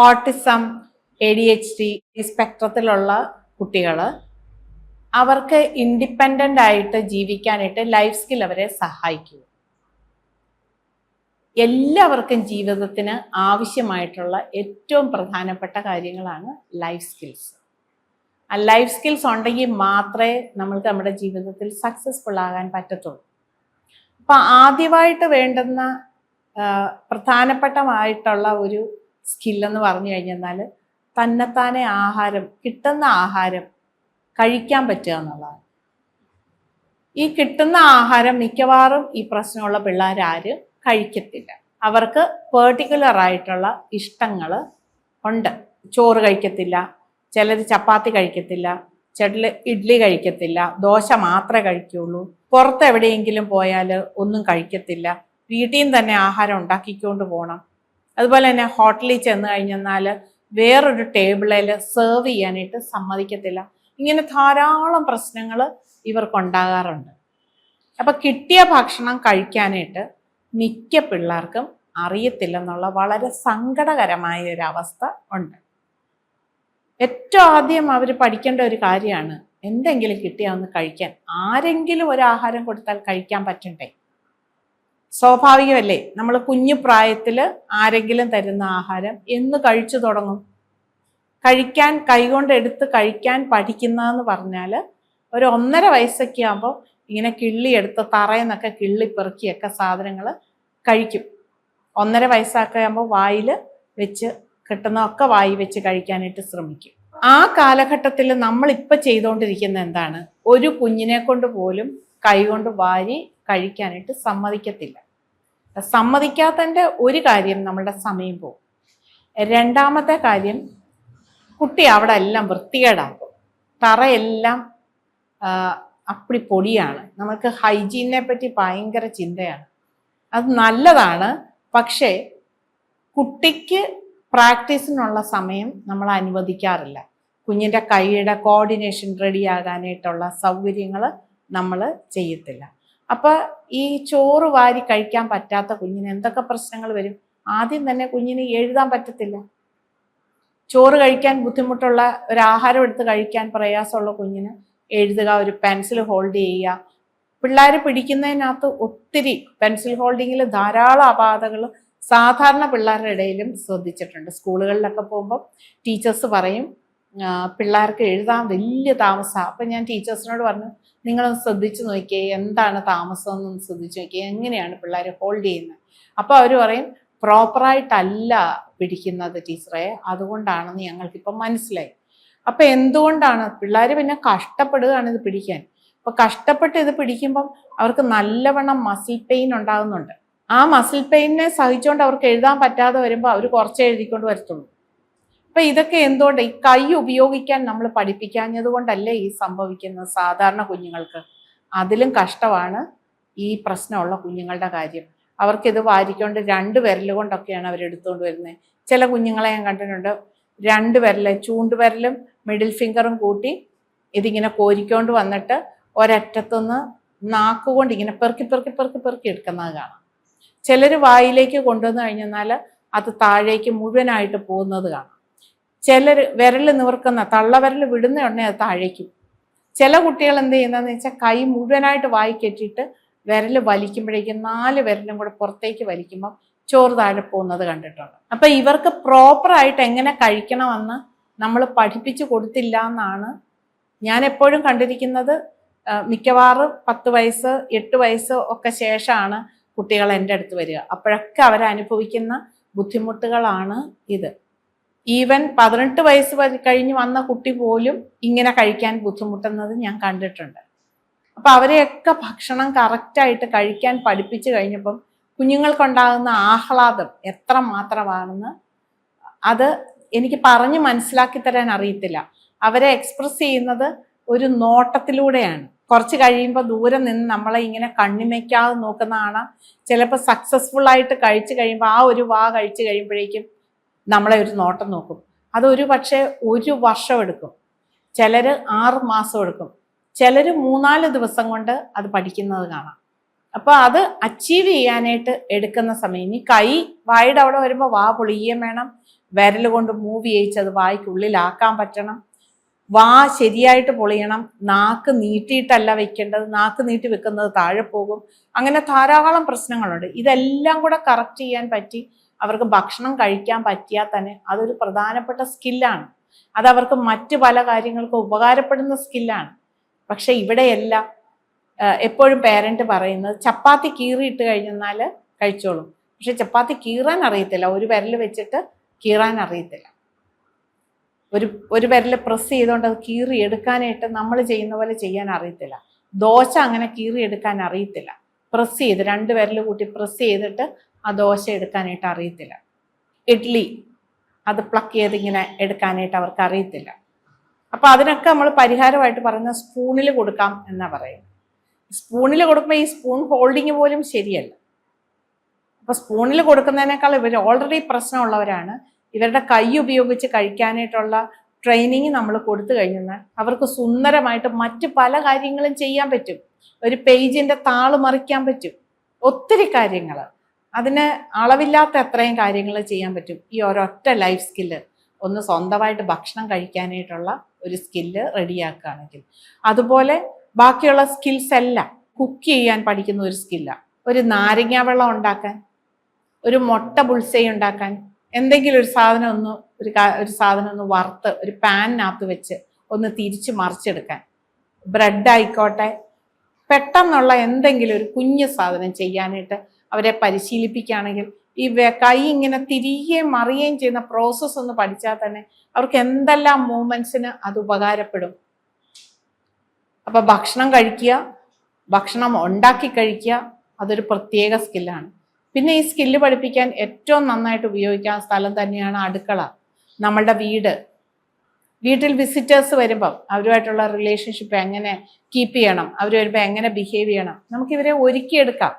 Autism, ADHD ഈ സ്പെക്ട്രത്തിലുള്ള കുട്ടികൾ അവർക്ക് ഇൻഡിപെൻഡൻ്റ് ആയിട്ട് ജീവിക്കാനായിട്ട് ലൈഫ് സ്കിൽ അവരെ സഹായിക്കും. എല്ലാവർക്കും ജീവിതത്തിന് ആവശ്യമായിട്ടുള്ള ഏറ്റവും പ്രധാനപ്പെട്ട കാര്യങ്ങളാണ് ലൈഫ് സ്കിൽസ്. ആ ലൈഫ് സ്കിൽസ് ഉണ്ടെങ്കിൽ മാത്രമേ നമ്മൾക്ക് നമ്മുടെ ജീവിതത്തിൽ സക്സസ്ഫുൾ ആകാൻ പറ്റത്തുള്ളൂ. അപ്പം ആദ്യമായിട്ട് വേണ്ടുന്ന പ്രധാനപ്പെട്ടമായിട്ടുള്ള ഒരു സ്കില്ലെന്ന് പറഞ്ഞു കഴിഞ്ഞാൽ തന്നെത്താനെ കിട്ടുന്ന ആഹാരം കഴിക്കാൻ പറ്റുക എന്നുള്ളതാണ്. ഈ കിട്ടുന്ന ആഹാരം മിക്കവാറും ഈ പ്രശ്നമുള്ള പിള്ളേരാരും കഴിക്കത്തില്ല. അവർക്ക് പെർട്ടിക്കുലർ ആയിട്ടുള്ള ഇഷ്ടങ്ങൾ ഉണ്ട്. ചോറ് കഴിക്കത്തില്ല, ചിലർ ചപ്പാത്തി കഴിക്കത്തില്ല, ചിലർ ഇഡ്ഡലി കഴിക്കത്തില്ല, ദോശ മാത്രമേ കഴിക്കുള്ളൂ, പുറത്ത് എവിടെയെങ്കിലും പോയാൽ ഒന്നും കഴിക്കത്തില്ല, വീട്ടിൽ നിന്ന് തന്നെ ആഹാരം ഉണ്ടാക്കിക്കൊണ്ട് പോകണം. അതുപോലെ തന്നെ ഹോട്ടലിൽ ചെന്ന് കഴിഞ്ഞാൽ വേറൊരു ടേബിളിൽ സെർവ് ചെയ്യാനായിട്ട് സമ്മതിക്കത്തില്ല. ഇങ്ങനെ ധാരാളം പ്രശ്നങ്ങൾ ഇവർക്കുണ്ടാകാറുണ്ട്. അപ്പം കിട്ടിയ ഭക്ഷണം കഴിക്കാനായിട്ട് മിക്ക പിള്ളേർക്കും അറിയത്തില്ലെന്നുള്ള വളരെ സങ്കടകരമായ ഒരു അവസ്ഥ ഉണ്ട്. ഏറ്റവും ആദ്യം അവർ പഠിക്കേണ്ട ഒരു കാര്യമാണ് എന്തെങ്കിലും കിട്ടിയാൽ ഒന്ന് കഴിക്കാൻ. ആരെങ്കിലും ഒരു ആഹാരം കൊടുത്താൽ കഴിക്കാൻ പറ്റണ്ടേ? സ്വാഭാവികമല്ലേ? നമ്മൾ കുഞ്ഞു പ്രായത്തിൽ ആരെങ്കിലും തരുന്ന ആഹാരം എന്ന് കഴിച്ചു തുടങ്ങും. കഴിക്കാൻ കൈകൊണ്ട് എടുത്ത് കഴിക്കാൻ പഠിക്കുന്നതെന്ന് പറഞ്ഞാൽ ഒരു 1.5 വയസ്സൊക്കെ ആകുമ്പോൾ ഇങ്ങനെ കിള്ളിയെടുത്ത് തറയെന്നൊക്കെ കിള്ളിപ്പെറുക്കിയൊക്കെ സാധനങ്ങൾ കഴിക്കും. 1.5 വയസ്സൊക്കെ ആകുമ്പോൾ വായിൽ വെച്ച് കിട്ടുന്നതൊക്കെ വായി വെച്ച് കഴിക്കാനായിട്ട് ശ്രമിക്കും. ആ കാലഘട്ടത്തിൽ നമ്മളിപ്പോൾ ചെയ്തുകൊണ്ടിരിക്കുന്ന എന്താണ്? ഒരു കുഞ്ഞിനെ കൊണ്ട് പോലും കൈകൊണ്ട് വാരി കഴിക്കാനായിട്ട് സമ്മതിക്കത്തില്ല. സമ്മതിക്കാത്തതിൻ്റെ ഒരു കാര്യം നമ്മളുടെ സമയം പോകും. രണ്ടാമത്തെ കാര്യം, കുട്ടി അവിടെ എല്ലാം വൃത്തികേടാക്കും. തറയെല്ലാം അപ്പടി പൊടിയാണ്. നമുക്ക് ഹൈജീനെ പറ്റി ഭയങ്കര ചിന്തയാണ്. അത് നല്ലതാണ്, പക്ഷേ കുട്ടിക്ക് പ്രാക്ടീസിനുള്ള സമയം നമ്മൾ അനുവദിക്കാറില്ല. കുഞ്ഞിൻ്റെ കൈയുടെ കോർഡിനേഷൻ റെഡിയാകാനായിട്ടുള്ള സൗകര്യങ്ങൾ നമ്മൾ ചെയ്യത്തില്ല. അപ്പോൾ ഈ ചോറ് വാരി കഴിക്കാൻ പറ്റാത്ത കുഞ്ഞിന് എന്തൊക്കെ പ്രശ്നങ്ങൾ വരും? ആദ്യം തന്നെ കുഞ്ഞിന് എഴുതാൻ പറ്റത്തില്ല. ചോറ് കഴിക്കാൻ ബുദ്ധിമുട്ടുള്ള ഒരു ആഹാരം എടുത്ത് കഴിക്കാൻ പ്രയാസമുള്ള കുഞ്ഞിന് എഴുതുക, ഒരു പെൻസിൽ ഹോൾഡ് ചെയ്യുക. പിള്ളേർ പിടിക്കുന്നതിനകത്ത് ഒത്തിരി പെൻസിൽ ഹോൾഡിങ്ങിൽ ധാരാളം അപാധകൾ സാധാരണ പിള്ളേരുടെ ഇടയിലും ശ്രദ്ധിച്ചിട്ടുണ്ട്. സ്കൂളുകളിലൊക്കെ പോകുമ്പോൾ ടീച്ചേഴ്സ് പറയും പിള്ളേർക്ക് എഴുതാൻ വലിയ താമസമാണ്. അപ്പം ഞാൻ ടീച്ചേഴ്സിനോട് പറഞ്ഞു, നിങ്ങളൊന്ന് ശ്രദ്ധിച്ച് നോക്കിയേ, എന്താണ് താമസം എന്നൊന്ന് ശ്രദ്ധിച്ച് നോക്കിയേ, എങ്ങനെയാണ് പിള്ളേർ ഹോൾഡ് ചെയ്യുന്നത്. അപ്പോൾ അവർ പറയും പ്രോപ്പറായിട്ടല്ല പിടിക്കുന്നത് ടീച്ചറെ, അതുകൊണ്ടാണെന്ന് ഞങ്ങൾക്കിപ്പം മനസ്സിലായി. അപ്പം എന്തുകൊണ്ടാണ്? പിള്ളേർ പിന്നെ കഷ്ടപ്പെടുകയാണ് ഇത് പിടിക്കാൻ. അപ്പോൾ കഷ്ടപ്പെട്ട് ഇത് പിടിക്കുമ്പം അവർക്ക് നല്ലവണ്ണം മസിൽ പെയിൻ ഉണ്ടാകുന്നുണ്ട്. ആ മസിൽ പെയിനെ സഹിച്ചുകൊണ്ട് അവർക്ക് എഴുതാൻ പറ്റാതെ വരുമ്പോൾ അവർ കുറച്ച് എഴുതിക്കൊണ്ട് വരത്തുള്ളൂ. അപ്പം ഇതൊക്കെ എന്തുകൊണ്ട്? ഈ കൈ ഉപയോഗിക്കാൻ നമ്മൾ പഠിപ്പിക്കാഞ്ഞത് കൊണ്ടല്ലേ ഈ സംഭവിക്കുന്നത് സാധാരണ കുഞ്ഞുങ്ങൾക്ക്. അതിലും കഷ്ടമാണ് ഈ പ്രശ്നമുള്ള കുഞ്ഞുങ്ങളുടെ കാര്യം. അവർക്കിത് വാരിക്കൊണ്ട് 2 വിരൽ കൊണ്ടൊക്കെയാണ് അവരെടുത്തുകൊണ്ട് വരുന്നത്. ചില കുഞ്ഞുങ്ങളെ ഞാൻ കണ്ടിട്ടുണ്ട്, 2 വിരൽ, ചൂണ്ടുവിരലും മിഡിൽ ഫിംഗറും കൂട്ടി ഇതിങ്ങനെ കോരിക്കൊണ്ട് വന്നിട്ട് ഒരറ്റത്തുനിന്ന് നാക്കുകൊണ്ട് ഇങ്ങനെ പെറുക്കി എടുക്കുന്നത് കാണാം. ചിലർ വായിലേക്ക് കൊണ്ടുവന്ന് കഴിഞ്ഞാൽ അത് താഴേക്ക് മുഴുവനായിട്ട് പോകുന്നത് കാണാം. ചിലർ വിരൽ നിവർക്കുന്ന, തള്ളവിരൽ വിടുന്ന ഉടനെ അത് താഴേക്കും. ചില കുട്ടികൾ എന്ത് ചെയ്യുന്നതെന്ന് വെച്ചാൽ കൈ മുഴുവനായിട്ട് വായി കെട്ടിയിട്ട് വിരൽ വലിക്കുമ്പോഴേക്കും 4 വിരലും കൂടെ പുറത്തേക്ക് വലിക്കുമ്പം ചോറ് താഴെ പോകുന്നത് കണ്ടിട്ടുണ്ട്. അപ്പം ഇവർക്ക് പ്രോപ്പറായിട്ട് എങ്ങനെ കഴിക്കണമെന്ന് നമ്മൾ പഠിപ്പിച്ചു കൊടുത്തില്ല എന്നാണ് ഞാൻ എപ്പോഴും കണ്ടിരിക്കുന്നത്. മിക്കവാറും 10 വയസ്സ് 8 വയസ്സ് ഒക്കെ ശേഷമാണ് കുട്ടികൾ എൻ്റെ അടുത്ത് വരിക. അപ്പോഴൊക്കെ അവരനുഭവിക്കുന്ന ബുദ്ധിമുട്ടുകളാണ് ഇത്. ഈവൻ 18 വയസ്സ് കഴിഞ്ഞ് വന്ന കുട്ടി പോലും ഇങ്ങനെ കഴിക്കാൻ ബുദ്ധിമുട്ടുന്നത് ഞാൻ കണ്ടിട്ടുണ്ട്. അപ്പം അവരെയൊക്കെ ഭക്ഷണം കറക്റ്റായിട്ട് കഴിക്കാൻ പഠിപ്പിച്ചു കഴിഞ്ഞപ്പം കുഞ്ഞുങ്ങൾക്കുണ്ടാകുന്ന ആഹ്ലാദം എത്ര മാത്രമാണെന്ന് അത് എനിക്ക് പറഞ്ഞ് മനസ്സിലാക്കി തരാൻ അറിയത്തില്ല. അവരെ എക്സ്പ്രസ് ചെയ്യുന്നത് ഒരു നോട്ടത്തിലൂടെയാണ്. കുറച്ച് കഴിയുമ്പോൾ ദൂരെ നിന്ന് നമ്മളെ ഇങ്ങനെ കണ്ണിമയ്ക്കാതെ നോക്കുന്നതാണ്. ചിലപ്പോൾ സക്സസ്ഫുൾ ആയിട്ട് കഴിച്ചു കഴിയുമ്പോൾ ആ ഒരു വാ കഴിച്ചു കഴിയുമ്പോഴേക്കും നമ്മളെ ഒരു നോട്ടം നോക്കും. അതൊരു പക്ഷേ 1 വർഷം എടുക്കും, ചിലർ 6 മാസം എടുക്കും, ചിലർ 3-4 ദിവസം കൊണ്ട് അത് പഠിക്കുന്നത് കാണാം. അപ്പോൾ അത് അച്ചീവ് ചെയ്യാനായിട്ട് എടുക്കുന്ന സമയം, ഇനി കൈ വായുടെ അവിടെ വരുമ്പോൾ വാ പൊളിയുകയും വേണം, വിരൽ കൊണ്ട് മൂവ് ചെയ്യിച്ചത് വായ്ക്കുള്ളിലാക്കാൻ പറ്റണം. വാ ശരിയായിട്ട് പൊളിയണം. നാക്ക് നീട്ടിയിട്ടല്ല വെക്കേണ്ടത്, നാക്ക് നീട്ടി വെക്കുന്നത് താഴെ പോകും. അങ്ങനെ ധാരാളം പ്രശ്നങ്ങളുണ്ട്. ഇതെല്ലാം കൂടെ കറക്റ്റ് ചെയ്യാൻ പറ്റി അവർക്ക് ഭക്ഷണം കഴിക്കാൻ പറ്റിയാൽ തന്നെ അതൊരു പ്രധാനപ്പെട്ട സ്കില്ലാണ്. അതവർക്ക് മറ്റു പല കാര്യങ്ങൾക്കും ഉപകാരപ്പെടുന്ന സ്കില്ലാണ്. പക്ഷെ ഇവിടെയെല്ലാം എപ്പോഴും പേരന്റ് പറയുന്നത് ചപ്പാത്തി കീറിയിട്ട് കഴിഞ്ഞാൽ കഴിച്ചോളും. പക്ഷെ ചപ്പാത്തി കീറാൻ അറിയത്തില്ല. ഒരു വിരൽ വെച്ചിട്ട് കീറാൻ അറിയത്തില്ല. ഒരു വിരൽ പ്രസ് ചെയ്തുകൊണ്ട് അത് കീറി എടുക്കാനായിട്ട് നമ്മൾ ചെയ്യുന്ന പോലെ ചെയ്യാൻ അറിയത്തില്ല. ദോശ അങ്ങനെ കീറി എടുക്കാൻ അറിയത്തില്ല. പ്രസ് ചെയ്ത് 2 വിരൽ കൂട്ടി പ്രസ് ചെയ്തിട്ട് ആ ദോശ എടുക്കാനായിട്ട് അറിയത്തില്ല. ഇഡ്ഡലി അത് പ്ലക്ക് ചെയ്ത് ഇങ്ങനെ എടുക്കാനായിട്ട് അവർക്ക് അറിയത്തില്ല. അപ്പൊ അതിനൊക്കെ നമ്മൾ പരിഹാരമായിട്ട് പറയുന്ന സ്പൂണിൽ കൊടുക്കാം എന്നാ പറയുന്നത്. സ്പൂണിൽ കൊടുക്കുമ്പോൾ ഈ സ്പൂൺ ഹോൾഡിങ് പോലും ശരിയല്ല. അപ്പൊ സ്പൂണിൽ കൊടുക്കുന്നതിനേക്കാൾ ഇവർ ഓൾറെഡി പ്രശ്നമുള്ളവരാണ്. ഇവരുടെ കൈ ഉപയോഗിച്ച് കഴിക്കാനായിട്ടുള്ള ട്രെയിനിങ് നമ്മൾ കൊടുത്തു കഴിഞ്ഞാൽ അവർക്ക് സുന്ദരമായിട്ട് മറ്റു പല കാര്യങ്ങളും ചെയ്യാൻ പറ്റും. ഒരു പേജിന്റെ താള് മറിക്കാൻ പറ്റും. ഒത്തിരി കാര്യങ്ങൾ, അതിന് അളവില്ലാത്ത അത്രയും കാര്യങ്ങൾ ചെയ്യാൻ പറ്റും. ഈ ഒരൊറ്റ ലൈഫ് സ്കില്ല് ഒന്ന് സ്വന്തമായിട്ട് ഭക്ഷണം കഴിക്കാനായിട്ടുള്ള ഒരു സ്കില്ല് റെഡിയാക്കുകയാണെങ്കിൽ. അതുപോലെ ബാക്കിയുള്ള സ്കിൽസ് എല്ലാം കുക്ക് ചെയ്യാൻ പഠിക്കുന്ന ഒരു സ്കില്ലാണ്. ഒരു നാരങ്ങ വെള്ളം ഉണ്ടാക്കാൻ, ഒരു മുട്ട ബുൾസൈ ഉണ്ടാക്കാൻ, എന്തെങ്കിലും ഒരു സാധനം ഒന്ന് വറുത്ത് ഒരു പാനിനകത്ത് വെച്ച് ഒന്ന് തിരിച്ച് മറിച്ചെടുക്കാൻ, ബ്രെഡ് ആയിക്കോട്ടെ, പെട്ടെന്നുള്ള എന്തെങ്കിലും ഒരു കുഞ്ഞു സാധനം ചെയ്യാനായിട്ട് അവരെ പരിശീലിപ്പിക്കുകയാണെങ്കിൽ ഈ കൈ ഇങ്ങനെ തിരികെയും മറിയുകയും ചെയ്യുന്ന പ്രോസസ്സ് ഒന്ന് പഠിച്ചാൽ തന്നെ അവർക്ക് എന്തെല്ലാം മൂവ്മെന്റ്സിന് അത് ഉപകാരപ്പെടും. അപ്പൊ ഭക്ഷണം കഴിക്കുക, ഭക്ഷണം ഉണ്ടാക്കി കഴിക്കുക, അതൊരു പ്രത്യേക സ്കില്ലാണ്. പിന്നെ ഈ സ്കില്ല് പഠിപ്പിക്കാൻ ഏറ്റവും നന്നായിട്ട് ഉപയോഗിക്കാൻ സ്ഥലം തന്നെയാണ് അടുക്കള. നമ്മളുടെ വീട്ടിൽ വിസിറ്റേഴ്സ് വരുമ്പം അവരുമായിട്ടുള്ള റിലേഷൻഷിപ്പ് എങ്ങനെ കീപ്പ് ചെയ്യണം, അവർ വരുമ്പോൾ എങ്ങനെ ബിഹേവ് ചെയ്യണം, നമുക്കിവരെ ഒരുക്കിയെടുക്കാം.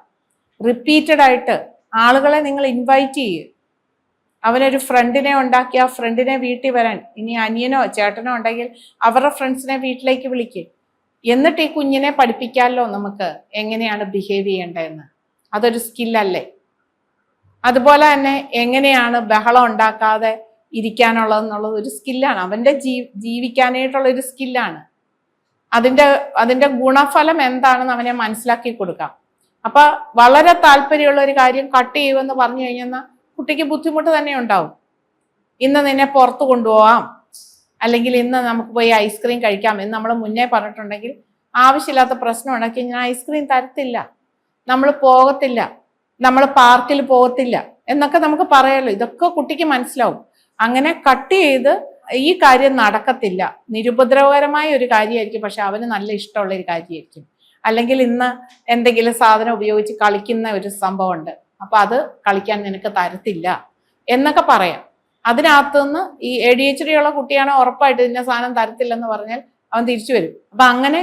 റിപ്പീറ്റഡ് ആയിട്ട് ആളുകളെ നിങ്ങൾ ഇൻവൈറ്റ് ചെയ്യുക. അവനൊരു ഫ്രണ്ടിനെ ഉണ്ടാക്കി ആ ഫ്രണ്ടിനെ വീട്ടിൽ വരാൻ, ഇനി അനിയനോ ചേട്ടനോ ഉണ്ടെങ്കിൽ അവരുടെ ഫ്രണ്ട്സിനെ വീട്ടിലേക്ക് വിളിക്കുക. എന്നിട്ട് ഈ കുഞ്ഞിനെ പഠിപ്പിക്കാമല്ലോ നമുക്ക് എങ്ങനെയാണ് ബിഹേവ് ചെയ്യേണ്ടതെന്ന്. അതൊരു സ്കില്ലല്ലേ? അതുപോലെ തന്നെ എങ്ങനെയാണ് ബഹളം ഉണ്ടാക്കാതെ ഇരിക്കാനുള്ളതെന്നുള്ളത് ഒരു സ്കില്ലാണ്. അവന്റെ ജീവിക്കാനായിട്ടുള്ള ഒരു സ്കില്ലാണ്. അതിന്റെ ഗുണഫലം എന്താണെന്ന് അവനെ മനസ്സിലാക്കി കൊടുക്കാം. അപ്പൊ വളരെ താല്പര്യമുള്ള ഒരു കാര്യം കട്ട് ചെയ്യുമെന്ന് പറഞ്ഞു കഴിഞ്ഞാൽ കുട്ടിക്ക് ബുദ്ധിമുട്ട് തന്നെ ഉണ്ടാവും. ഇന്ന് നിന്നെ പുറത്ത് കൊണ്ടുപോകാം, അല്ലെങ്കിൽ ഇന്ന് നമുക്ക് പോയി ഐസ്ക്രീം കഴിക്കാം എന്ന് നമ്മൾ മുന്നേ പറഞ്ഞിട്ടുണ്ടെങ്കിൽ ആവശ്യമില്ലാത്ത പ്രശ്നം ഉണ്ടാക്കി ഞാൻ ഐസ്ക്രീം തരത്തില്ല, നമ്മൾ പോകത്തില്ല, നമ്മൾ പാർക്കിൽ പോകത്തില്ല എന്നൊക്കെ നമുക്ക് പറയാമല്ലോ. ഇതൊക്കെ കുട്ടിക്ക് മനസ്സിലാവും. അങ്ങനെ കട്ട് ചെയ്ത് ഈ കാര്യം നടക്കത്തില്ല, നിരുപദ്രവകരമായ ഒരു കാര്യമായിരിക്കും, പക്ഷെ അവന് നല്ല ഇഷ്ടമുള്ള ഒരു കാര്യമായിരിക്കും. അല്ലെങ്കിൽ ഇന്ന് എന്തെങ്കിലും സാധനം ഉപയോഗിച്ച് കളിക്കുന്ന ഒരു സംഭവം ഉണ്ട്, അപ്പൊ അത് കളിക്കാൻ നിനക്ക് തരത്തില്ല എന്നൊക്കെ പറയാം. അതിനകത്തുനിന്ന് ഈ ADHD ഉള്ള കുട്ടിയാണെ ഉറപ്പായിട്ട് ഇന്ന സാധനം തരത്തില്ലെന്ന് പറഞ്ഞാൽ അവൻ തിരിച്ചു വരും. അപ്പൊ അങ്ങനെ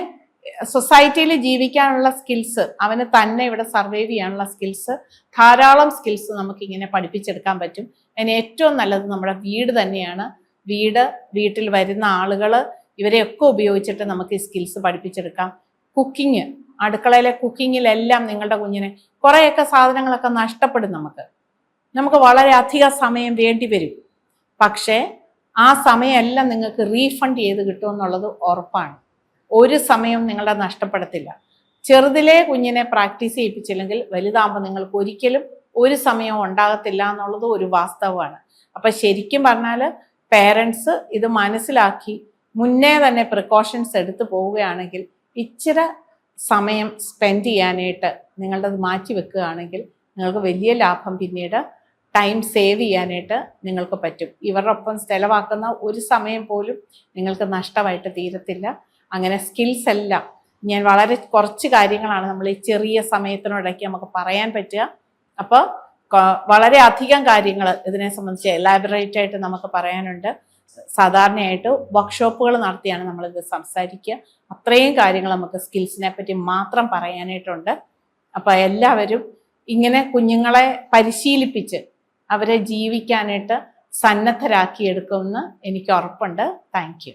സൊസൈറ്റിയിൽ ജീവിക്കാനുള്ള സ്കിൽസ്, അവന് തന്നെ ഇവിടെ സർവൈവ് ചെയ്യാനുള്ള സ്കിൽസ്, ധാരാളം സ്കിൽസ് നമുക്ക് ഇങ്ങനെ പഠിപ്പിച്ചെടുക്കാൻ പറ്റും. അതിന് ഏറ്റവും നല്ലത് നമ്മുടെ വീട് തന്നെയാണ്. വീട്ടിൽ വരുന്ന ആളുകൾ ഇവരെയൊക്കെ ഉപയോഗിച്ചിട്ട് നമുക്ക് ഈ സ്കിൽസ് പഠിപ്പിച്ചെടുക്കാം. കുക്കിങ്, അടുക്കളയിലെ കുക്കിങ്ങിലെല്ലാം നിങ്ങളുടെ കുഞ്ഞിനെ കുറേയൊക്കെ സാധനങ്ങളൊക്കെ നഷ്ടപ്പെടും. നമുക്ക് വളരെ അധിക സമയം വേണ്ടി വരും. പക്ഷേ ആ സമയമെല്ലാം നിങ്ങൾക്ക് റീഫണ്ട് ചെയ്ത് കിട്ടുമെന്നുള്ളത് ഉറപ്പാണ്. ഒരു സമയവും നിങ്ങളുടെ നഷ്ടപ്പെടത്തില്ല. ചെറുതിലെ കുഞ്ഞിനെ പ്രാക്ടീസ് ചെയ്യിപ്പിച്ചില്ലെങ്കിൽ വലുതാകുമ്പോൾ നിങ്ങൾക്ക് ഒരിക്കലും ഒരു സമയവും ഉണ്ടാകത്തില്ല എന്നുള്ളത് ഒരു വാസ്തവമാണ്. അപ്പൊ ശരിക്കും പറഞ്ഞാൽ പേരൻസ് ഇത് മനസ്സിലാക്കി മുന്നേ തന്നെ പ്രിക്കോഷൻസ് എടുത്തു പോവുകയാണെങ്കിൽ, ഇച്ചിരി സമയം സ്പെൻഡ് ചെയ്യാനായിട്ട് നിങ്ങളുടെ മാറ്റി വെക്കുകയാണെങ്കിൽ നിങ്ങൾക്ക് വലിയ ലാഭം, പിന്നീട് ടൈം സേവ് ചെയ്യാനായിട്ട് നിങ്ങൾക്ക് പറ്റും. ഇവരുടെ ഒപ്പം ചെലവാക്കുന്ന ഒരു സമയം പോലും നിങ്ങൾക്ക് നഷ്ടമായിട്ട് തീരത്തില്ല. അങ്ങനെ സ്കിൽസ് എല്ലാം ഞാൻ വളരെ കുറച്ച് കാര്യങ്ങളാണ് നമ്മൾ ഈ ചെറിയ സമയത്തിനിടയ്ക്ക് നമുക്ക് പറയാൻ പറ്റുക. അപ്പോൾ വളരെ അധികം കാര്യങ്ങൾ ഇതിനെ സംബന്ധിച്ച് എലാബറേറ്റ് ആയിട്ട് നമുക്ക് പറയാനുണ്ട്. സാധാരണയായിട്ട് വർക്ക്ഷോപ്പുകൾ നടത്തിയാണ് നമ്മളിത് സംസാരിക്കുക. അത്രയും കാര്യങ്ങൾ നമുക്ക് സ്കിൽസിനെ പറ്റി മാത്രം പറയാനായിട്ടുണ്ട്. അപ്പോൾ എല്ലാവരും ഇങ്ങനെ കുഞ്ഞുങ്ങളെ പരിശീലിപ്പിച്ച് അവരെ ജീവിക്കാനായിട്ട് സന്നദ്ധരാക്കിയെടുക്കുമെന്ന് എനിക്ക് ഉറപ്പുണ്ട്. Thank you.